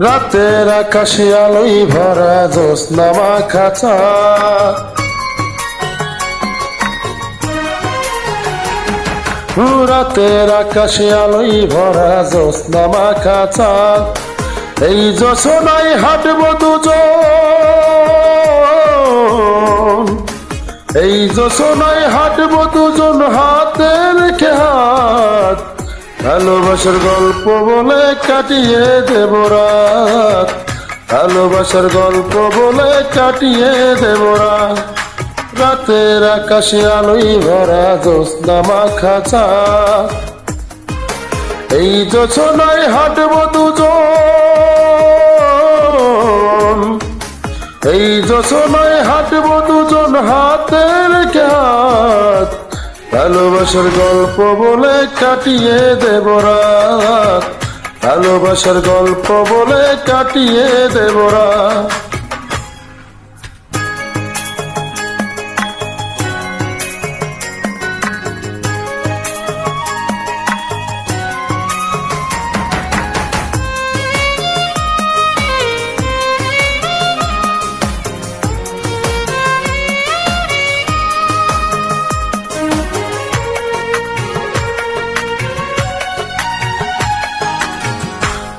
রাতের আকাশে আলোয় ভরা জ্যোৎস্না মাখা চাঁদ, রাতের আকাশে আলোয় ভরা জ্যোৎস্না মাখা চাঁদ। এই জ্যোৎস্নায় হাঁটবো দুজন, এই জ্যোৎস্নায় হাঁটবো দুজন হাতে রেখে হাত। ভালোবাসার গল্প বলে কাটিয়ে দেব রাত, ভালোবাসার গল্প বলে কাটিয়ে দেব রাত। রাতের আকাশে আলোয় ভরা জ্যোৎস্না মাখা চাঁদ, এই জ্যোৎস্নায় হাঁটবো দুজন, এই জ্যোৎস্নায় হাঁটবো দুজন হাতে রেখে হাত। ভালোবাসার গল্প বলে কাটিয়ে দেব রাত, ভালোবাসার গল্প বলে কাটিয়ে দেব রাত।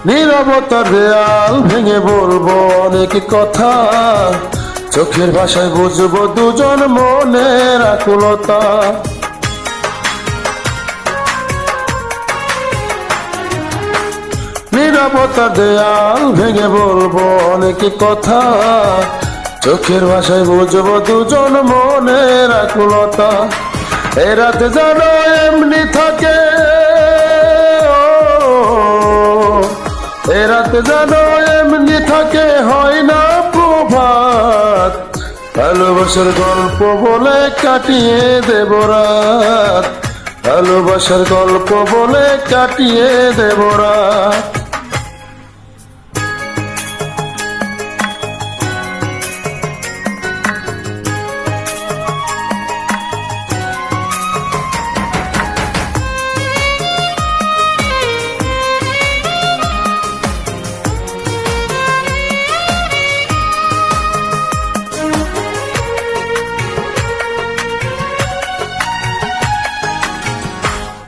নীরবতার দেয়াল ভেঙে বলবো অনেক কথা, চোখের ভাষায় বুঝবো দুজন মনের আকুলতা। নীরবতার দেয়াল ভেঙে বলবো অনেক কথা, চোখের ভাষায় বুঝবো দুজন মনের আকুলতা। এ রাতে যেন এমনি থাকে, এ রাতে যেন এমনি থাকে হয় না প্রভাত। ভালোবাসার গল্প বলে কাটিয়ে দেব রাত, ভালোবাসার গল্প বলে কাটিয়ে দেব রাত।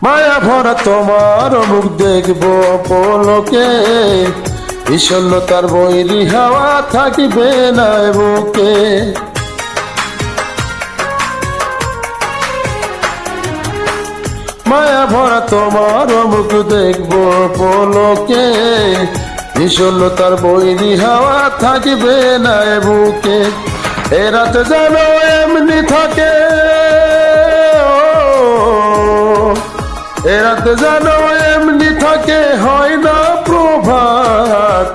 মায়া ভরা তোমার মুখ দেখবো পলকে, বিষণ্ণতার বৈরী হাওয়া থাকিবে না বুকে। মায়া ভরা তোমার মুখ দেখবো পলকে, বিষণ্ণতার বৈরী হাওয়া থাকিবে না বুকে। এ রাতে যেন এমনি থাকে, এ রাতে যেন এমনি থাকে হয় না প্রভাত।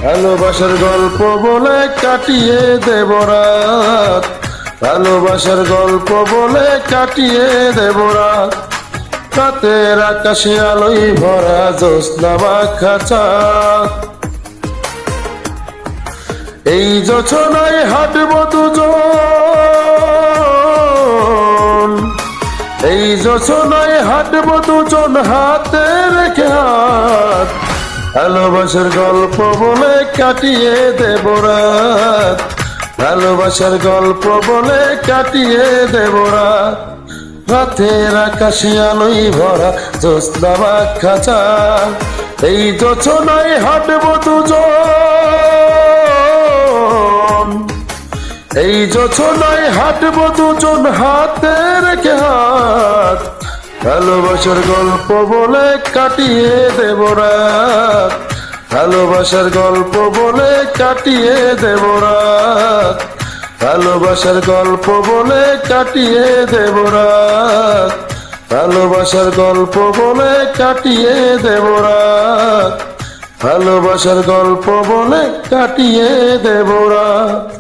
ভালোবাসার গল্প বলে কাটিয়ে দেব রাত, ভালোবাসার গল্প বলে কাটিয়ে দেব রাত। রাতের আকাশে আলোয় ভরা জ্যোৎস্না মাখা চাঁদ, এই জ্যোৎস্নায় হাঁটবো দুজন, এই জ্যোৎস্নায় হাঁটবো দুজন হাতে রেখে হাত। ভালোবাসার গল্প বলে কাটিয়ে দেব রাত, ভালোবাসার গল্প বলে কাটিয়ে দেব রাত। রাতের আকাশে আলোয় ভরা জ্যোৎস্না মাখা চাঁদ, এই জ্যোৎস্নায় হাঁটবো দুজন, এই জ্যোৎস্নায় হাঁটবো দুজন হাতে রেখে হাত। ভালোবাসার গল্প বলে কাটিয়ে দেব রাত, ভালোবাসার গল্প বলে কাটিয়ে দেব রাত, ভালোবাসার গল্প বলে কাটিয়ে দেব রাত, ভালোবাসার গল্প বলে কাটিয়ে দেব রাত, ভালোবাসার গল্প বলে কাটিয়ে দেব রাত।